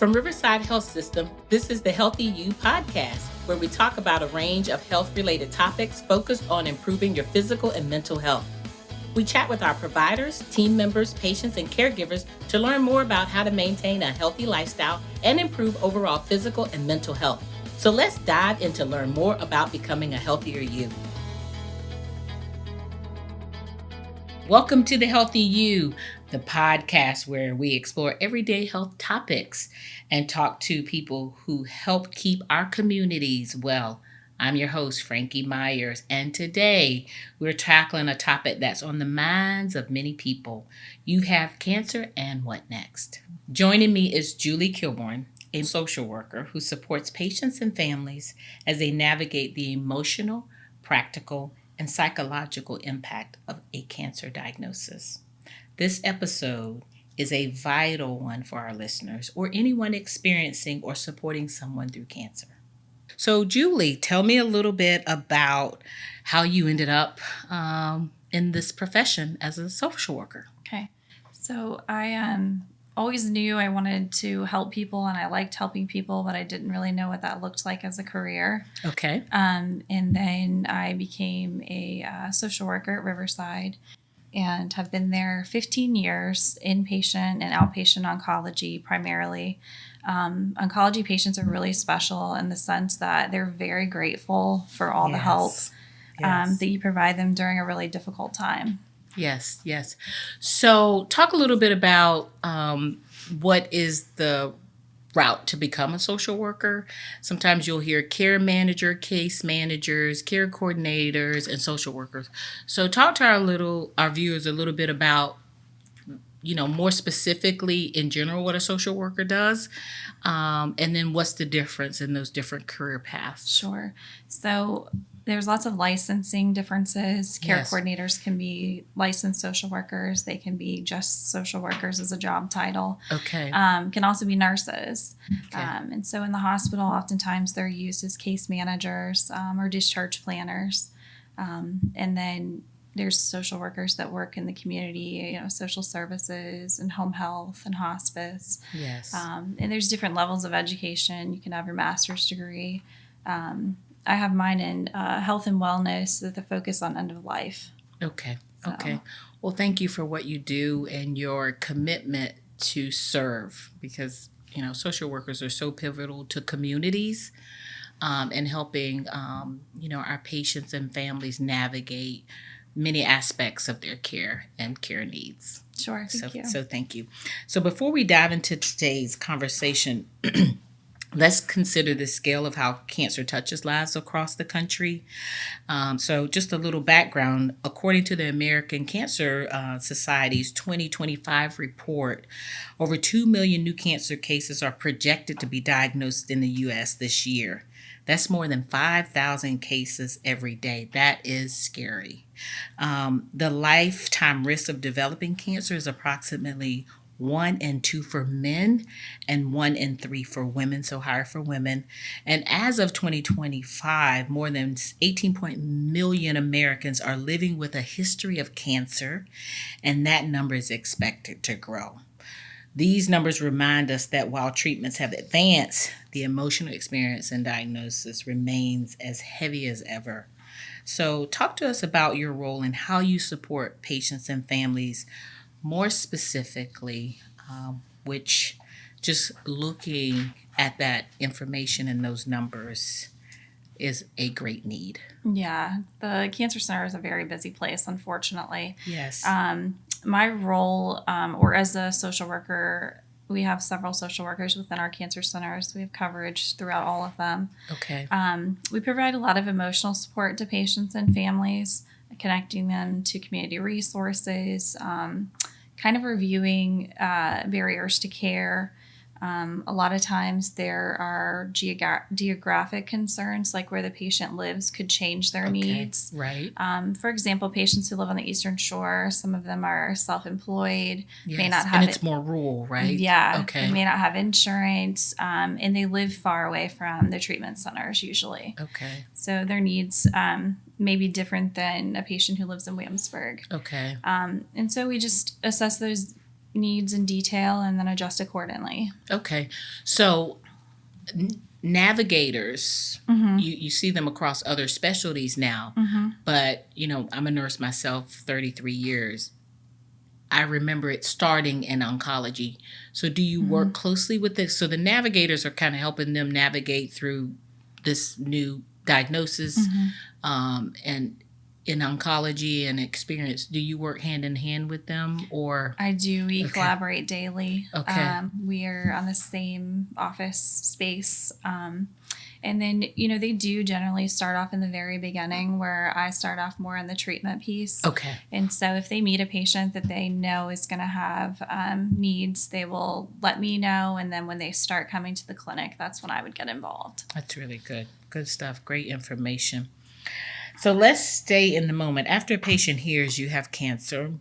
From Riverside Health System, this is the Healthy You podcast, where we talk about a range of health-related topics focused on improving your physical and mental health. We chat with our providers, team members, patients, and caregivers to learn more about how to maintain a healthy lifestyle and improve overall physical and mental health. So let's dive in to learn more about becoming a healthier you. Welcome to the Healthy You, the podcast where we explore everyday health topics and talk to people who help keep our communities well. I'm your host, Frankye Myers, and today we're tackling a topic that's on the minds of many people. You have cancer, and what next? Joining me is Julie Kilburn, a social worker who supports patients and families as they navigate the emotional, practical, and psychological impact of a cancer diagnosis. This episode is a vital one for our listeners or anyone experiencing or supporting someone through cancer. So, Julie, tell me a little bit about how you ended up in this profession as a social worker. Okay. So I always knew I wanted to help people, and I liked helping people, but I didn't really know what that looked like as a career. Okay. And then I became a social worker at Riverside and have been there 15 years, inpatient and outpatient oncology primarily. Oncology patients are really special in the sense that they're very grateful for all the help that you provide them during a really difficult time. Yes. So talk a little bit about what is the route to become a social worker. Sometimes you'll hear care manager, case managers, care coordinators, and social workers. So talk to our viewers a little bit about, more specifically in general what a social worker does, and then what's the difference in those different career paths. Sure. So there's lots of licensing differences. Care coordinators can be licensed social workers. They can be just social workers as a job title. Okay. Can also be nurses. Okay. And so in the hospital, oftentimes they're used as case managers or discharge planners. And then there's social workers that work in the community, social services and home health and hospice. Yes. And there's different levels of education. You can have your master's degree. I have mine in health and wellness with a focus on end of life. Okay. Well, thank you for what you do and your commitment to serve, because, social workers are so pivotal to communities and helping, our patients and families navigate many aspects of their care and care needs. Sure. Thank you. So thank you. So before we dive into today's conversation, let's consider the scale of how cancer touches lives across the country. So just a little background. According to the American Cancer Society's 2025 report, over 2 million new cancer cases are projected to be diagnosed in the U.S. this year. That's more than 5,000 cases every day. That is scary. The lifetime risk of developing cancer is approximately 1 in 2 for men and 1 in 3 for women, so higher for women. And as of 2025, more than 18 million Americans are living with a history of cancer, and that number is expected to grow. These numbers remind us that while treatments have advanced, the emotional experience and diagnosis remains as heavy as ever. So talk to us about your role and how you support patients and families, more specifically, which just looking at that information and those numbers is a great need. Yeah, the cancer center is a very busy place, unfortunately. Yes. My role, or as a social worker, we have several social workers within our cancer centers. We have coverage throughout all of them. Okay. We provide a lot of emotional support to patients and families, connecting them to community resources, kind of reviewing barriers to care. A lot of times there are geographic concerns, like where the patient lives could change their needs. Right. For example, patients who live on the Eastern Shore, some of them are self-employed, may not have, and it's more rural, right? Yeah. Okay. They may not have insurance, and they live far away from the treatment centers usually. Okay. So their needs may be different than a patient who lives in Williamsburg. Okay. And so we just assess those needs in detail and then adjust accordingly. Okay. So navigators, Mm-hmm. you see them across other specialties now, Mm-hmm. but I'm a nurse myself, 33 years. I remember it starting in oncology. So do you work closely with this? So the navigators are kind of helping them navigate through this new diagnosis, and in oncology and experience. Do you work hand in hand with them, or? I do. We Okay. collaborate daily. Okay. We are on the same office space. And then, they do generally start off in the very beginning where I start off more on the treatment piece. Okay. And so if they meet a patient that they know is going to have needs, they will let me know. And then when they start coming to the clinic, that's when I would get involved. That's really good. Good stuff. Great information. So let's stay in the moment. After a patient hears you have cancer,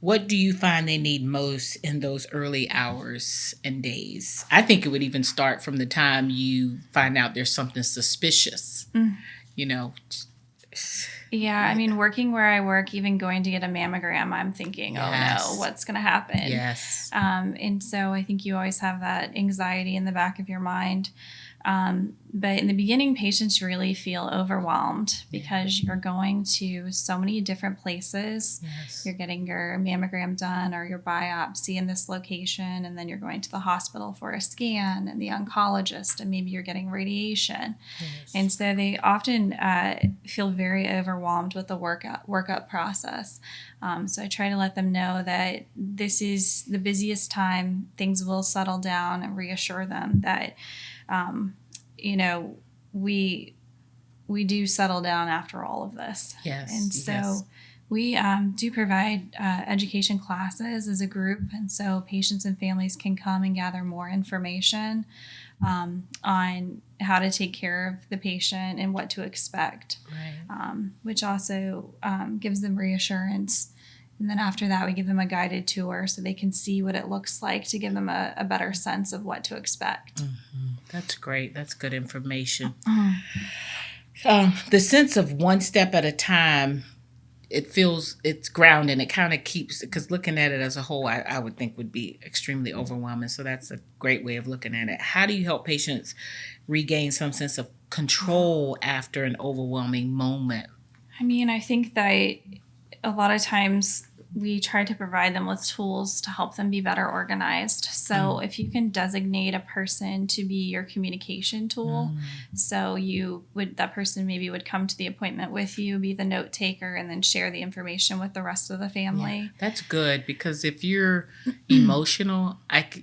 what do you find they need most in those early hours and days? I think it would even start from the time you find out there's something suspicious. Yeah, I mean, working where I work, even going to get a mammogram, I'm thinking, Yes. oh no, what's going to happen? Yes. And so I think you always have that anxiety in the back of your mind. But in the beginning, patients really feel overwhelmed because you're going to so many different places. Yes. You're getting your mammogram done or your biopsy in this location, and then you're going to the hospital for a scan and the oncologist, and maybe you're getting radiation. Yes. And so they often feel very overwhelmed with the workup process. So I try to let them know that this is the busiest time. Things will settle down, and reassure them that we do settle down after all of this. Yes. And so yes. we do provide education classes as a group, and so patients and families can come and gather more information on how to take care of the patient and what to expect, Right. Which also gives them reassurance. And then after that, we give them a guided tour so they can see what it looks like to give them a better sense of what to expect. Mm-hmm. That's great. That's good information. The sense of one step at a time, it's grounding. It kind of keeps, because looking at it as a whole, I would think would be extremely overwhelming. So that's a great way of looking at it. How do you help patients regain some sense of control after an overwhelming moment? I mean, I think that a lot of times we try to provide them with tools to help them be better organized. So if you can designate a person to be your communication tool, so that person maybe would come to the appointment with you, be the note taker, and then share the information with the rest of the family. Yeah, that's good, because if you're emotional,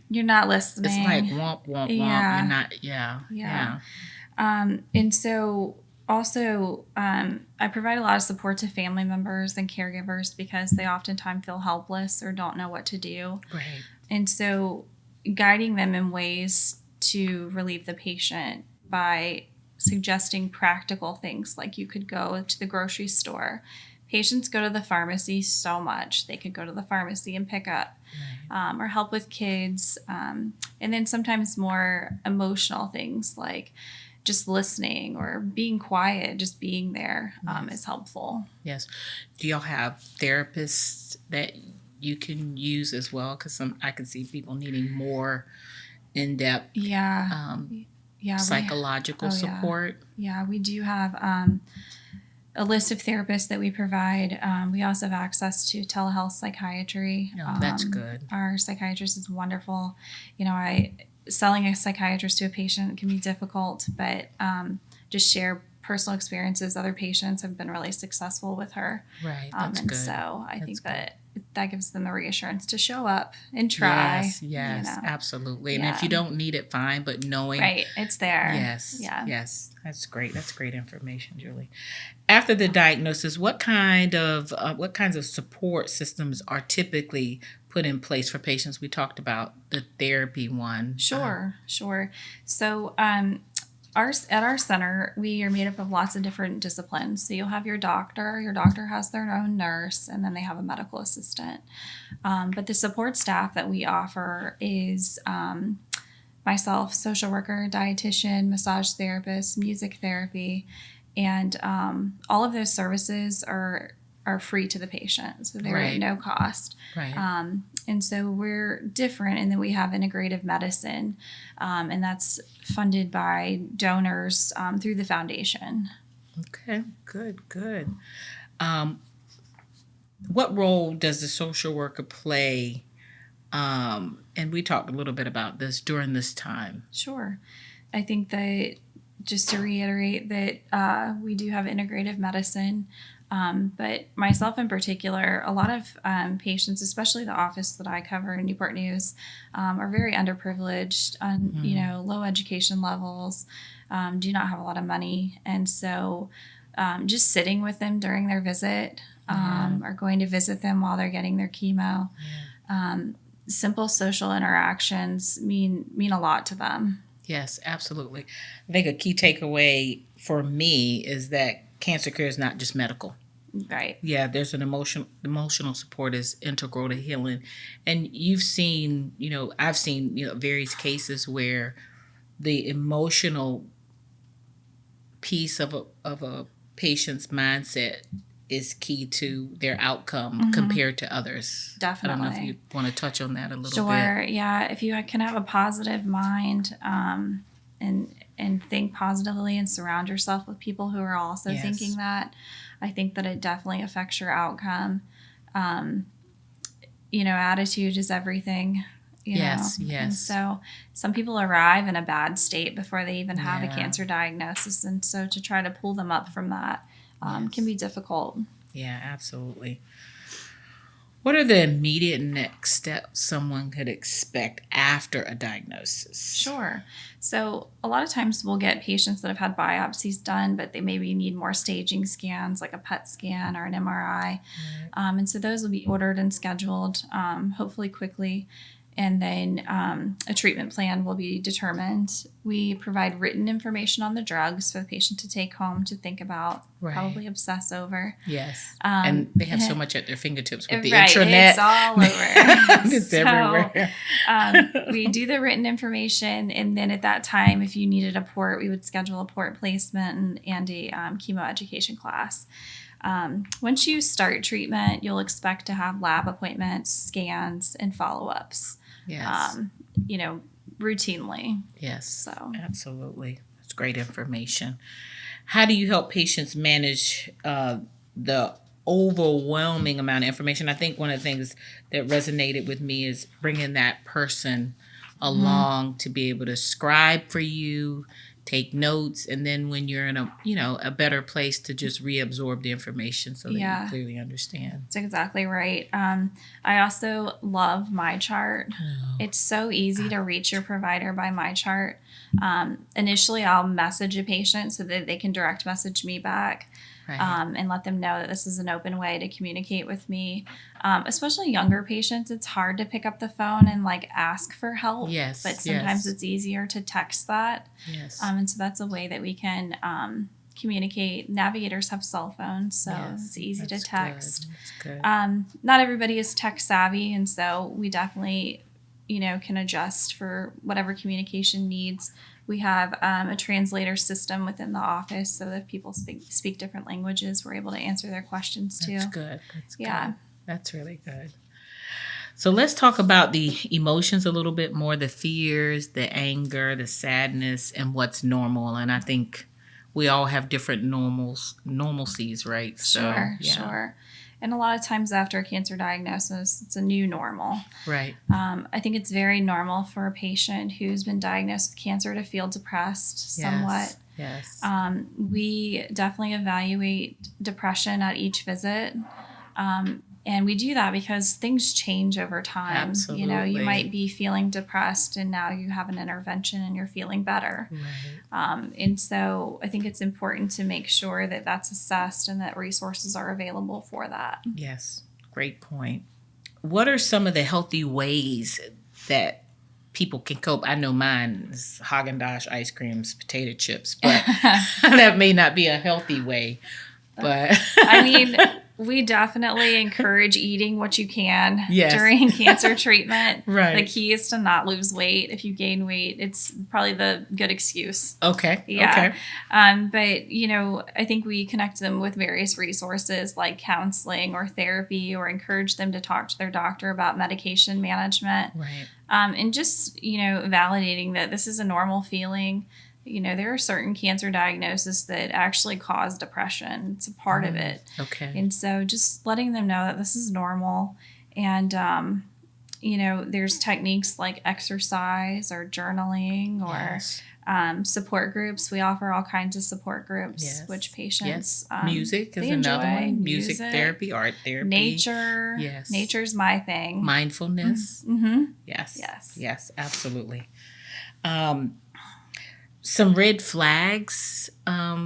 you're not listening. It's like womp, womp, womp. Yeah. You're not, yeah. And so also, I provide a lot of support to family members and caregivers because they oftentimes feel helpless or don't know what to do. Right. And so guiding them in ways to relieve the patient by suggesting practical things, like you could go to the grocery store. Patients go to the pharmacy so much. They could go to the pharmacy and pick up, or help with kids. And then sometimes more emotional things like just listening or being quiet, just being there is helpful. Yes. Do y'all have therapists that you can use as well? Because I can see people needing more in-depth psychological support. Yeah, we do have a list of therapists that we provide. We also have access to telehealth psychiatry. Oh, that's good. Our psychiatrist is wonderful. Selling a psychiatrist to a patient can be difficult, but just share personal experiences. Other patients have been really successful with her. Right, that's good. So I think that gives them the reassurance to show up and try. Yes, absolutely. And if you don't need it, fine, but knowing. Right, it's there. Yes. That's great. That's great information, Julie. After the diagnosis, what kinds of support systems are typically put in place for patients? We talked about the therapy one. Sure. So at our center, we are made up of lots of different disciplines. So you'll have your doctor. Your doctor has their own nurse, and then they have a medical assistant. But the support staff that we offer is myself, social worker, dietitian, massage therapist, music therapy, and all of those services are are free to the patient, so they're at Right. no cost. Right. And so we're different in that we have integrative medicine, and that's funded by donors through the foundation. Okay. Good. Good. Um, what role does the social worker play? And we talked a little bit about this during this time. Sure. I think that just to reiterate that we do have integrative medicine, but myself in particular, a lot of patients, especially the office that I cover in Newport News, are very underprivileged, low education levels, do not have a lot of money, and so just sitting with them during their visit, or going to visit them while they're getting their chemo. Simple social interactions mean a lot to them. Yes, absolutely. I think a key takeaway for me is that cancer care is not just medical. Right. Yeah, there's an emotional support is integral to healing. And you've seen, I've seen, various cases where the emotional piece of a patient's mindset is key to their outcome compared to others. Definitely. I don't know if you want to touch on that a little bit. Sure. Yeah. If you can have a positive mind, and think positively and surround yourself with people who are also Yes. thinking that, I think that it definitely affects your outcome. Attitude is everything. Yes, yes. And so some people arrive in a bad state before they even have a Yeah. cancer diagnosis, and so to try to pull them up from that Yes. can be difficult. Yeah, absolutely. What are the immediate next steps someone could expect after a diagnosis? Sure. So a lot of times we'll get patients that have had biopsies done, but they maybe need more staging scans like a PET scan or an MRI. Right. And so those will be ordered and scheduled, hopefully quickly. And then a treatment plan will be determined. We provide written information on the drugs for the patient to take home to think about, Right. probably obsess over. Yes. And they have so much at their fingertips with the Right, intranet. it's all over. It's everywhere. We do the written information, and then at that time, if you needed a port, we would schedule a port placement and a chemo education class. Once you start treatment, you'll expect to have lab appointments, scans, and follow-ups. Yes. Routinely. Yes. So. Absolutely. That's great information. How do you help patients manage the overwhelming amount of information? I think one of the things that resonated with me is bringing that person along to be able to scribe for you, take notes, and then when you're in a better place to just reabsorb the information so that you clearly understand. That's exactly right. I also love MyChart. Oh. It's so easy to reach your provider by MyChart. Initially, I'll message a patient so that they can direct message me back. Right. And let them know that this is an open way to communicate with me. Especially younger patients, it's hard to pick up the phone and ask for help. Yes. But sometimes it's easier to text that. Yes. And so that's a way that we can communicate. Navigators have cell phones, so it's easy to text. Good. That's good. Not everybody is tech savvy, and so we definitely, can adjust for whatever communication needs. We have a translator system within the office, so that if people speak different languages, we're able to answer their questions too. That's good. That's good. Yeah. That's really good. So let's talk about the emotions a little bit more, the fears, the anger, the sadness, and what's normal. And I think we all have different normalcies, right? Sure. And a lot of times after a cancer diagnosis, it's a new normal. Right. I think it's very normal for a patient who's been diagnosed with cancer to feel depressed somewhat. Yes. We definitely evaluate depression at each visit. And we do that because things change over time. Absolutely. You might be feeling depressed and now you have an intervention and you're feeling better. Right. And so I think it's important to make sure that that's assessed and that resources are available for that. Yes. Great point. What are some of the healthy ways that people can cope? I know mine is Haagen-Dazs ice creams, potato chips, but that may not be a healthy way. But I mean, We definitely encourage eating what you can Yes. during cancer treatment. Right. The key is to not lose weight. If you gain weight, it's probably the good excuse. Okay. Yeah. Okay. But, I think we connect them with various resources like counseling or therapy, or encourage them to talk to their doctor about medication management. Right. And just, validating that this is a normal feeling. There are certain cancer diagnoses that actually cause depression. It's a part of it. Okay. And so just letting them know that this is normal. And, there's techniques like exercise or journaling or Yes. Support groups. We offer all kinds of support groups, Yes. which patients Music is they another enjoy. one. Music therapy, art therapy. Nature. Yes. Nature's my thing. Mindfulness. Mm-hmm. Yes. Yes. Yes, absolutely. Some red flags. I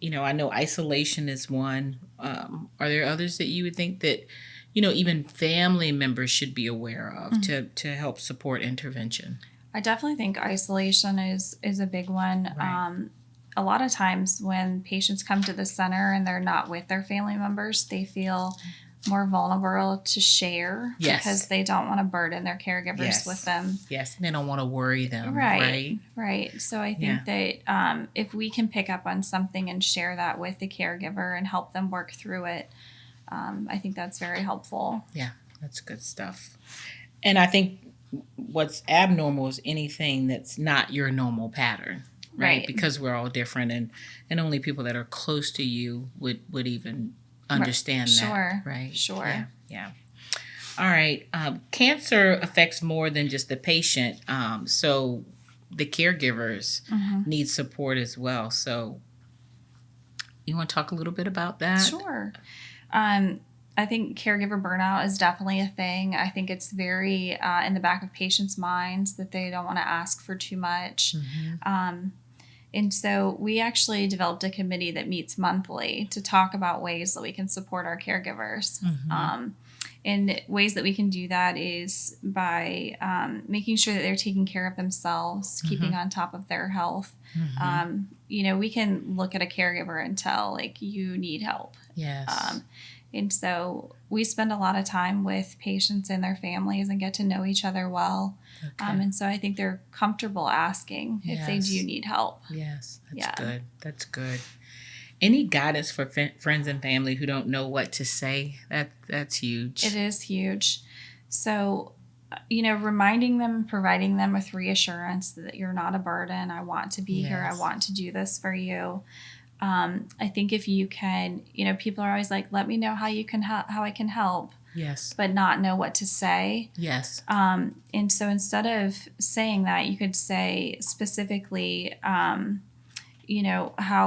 know isolation is one. Are there others that you would think that, even family members should be aware of to help support intervention? I definitely think isolation is a big one. Right. A lot of times when patients come to the center and they're not with their family members, they feel more vulnerable to share. Yes. Because they don't want to burden their caregivers Yes. with them. Yes, they don't want to worry them. Right. Right. So I think that if we can pick up on something and share that with the caregiver and help them work through it, I think that's very helpful. Yeah, that's good stuff. And I think what's abnormal is anything that's not your normal pattern, right? Because we're all different, and only people that are close to you would even understand that. Right. Sure. Yeah. All right. Cancer affects more than just the patient. So the caregivers need support as well. So you want to talk a little bit about that? Sure. I think caregiver burnout is definitely a thing. I think it's very in the back of patients' minds that they don't want to ask for too much. And so we actually developed a committee that meets monthly to talk about ways that we can support our caregivers. And ways that we can do that is by making sure that they're taking care of themselves, keeping on top of their health. We can look at a caregiver and tell, like, you need help. Yes. And so we spend a lot of time with patients and their families and get to know each other well. Okay. And so I think they're comfortable asking if they do need help. Yes, that's good. That's good. Any guidance for friends and family who don't know what to say? That's huge. It is huge. So, reminding them, providing them with reassurance that you're not a burden. I want to be here. I want to do this for you. I think if you can, people are always like, let me know how you can how I can help. Yes. But not know what to say. Yes. And so instead of saying that, you could say specifically, how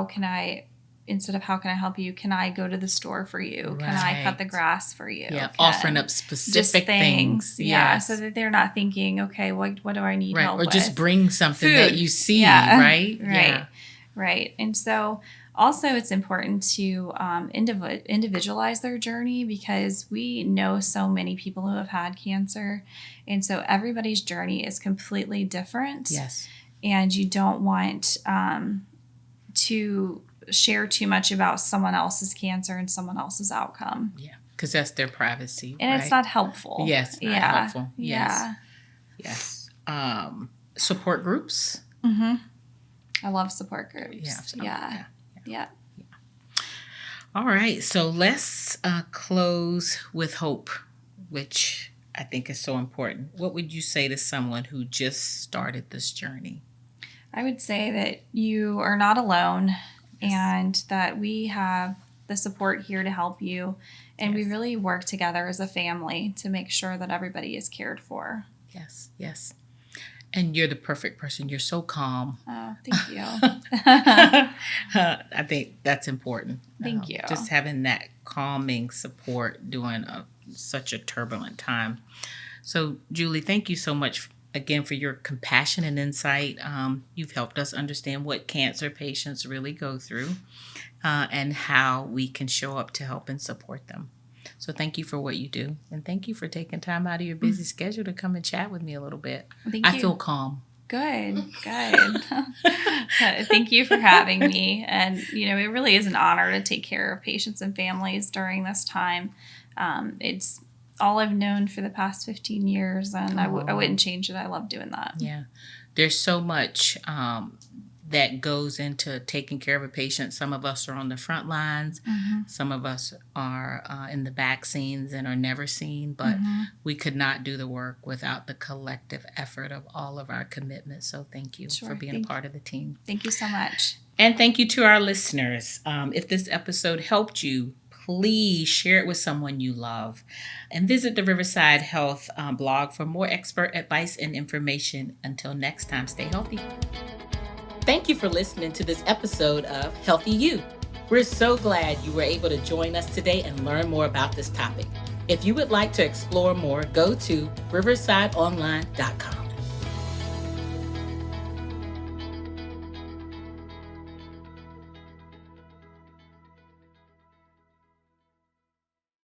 can I, instead of how can I help you, can I go to the store for you? Can I cut the grass for you? Yeah, offering up specific things. Yeah, so that they're not thinking, okay, what do I need help with? Or just bring something Food. That you see, right? Right. And so also it's important to individualize their journey, because we know so many people who have had cancer. And so everybody's journey is completely different. Yes. And you don't want to share too much about someone else's cancer and someone else's outcome. Yeah, because that's their privacy. And it's not helpful. Yes, not helpful. Yeah. Yes. Support groups. I love support groups. Yeah. All right, so let's close with hope, which I think is so important. What would you say to someone who just started this journey? I would say that you are not alone, and that we have the support here to help you, and we really work together as a family to make sure that everybody is cared for. Yes. And you're the perfect person. You're so calm. Oh, thank you. I think that's important. Thank you. Just having that calming support during such a turbulent time. So, Julie, thank you so much again for your compassion and insight. You've helped us understand what cancer patients really go through and how we can show up to help and support them. So thank you for what you do. And thank you for taking time out of your busy schedule to come and chat with me a little bit. Thank you. I feel calm. Good. Thank you for having me. And, it really is an honor to take care of patients and families during this time. It's all I've known for the past 15 years, and I wouldn't change it. I love doing that. Yeah. There's so much that goes into taking care of a patient. Some of us are on the front lines. Mm-hmm. Some of us are in the back scenes and are never seen, but we could not do the work without the collective effort of all of our commitments. So thank you for being a part of the team. Thank you so much. And thank you to our listeners. If this episode helped you, please share it with someone you love. And visit the Riverside Health blog for more expert advice and information. Until next time, stay healthy. Thank you for listening to this episode of Healthy You. We're so glad you were able to join us today and learn more about this topic. If you would like to explore more, go to riversideonline.com.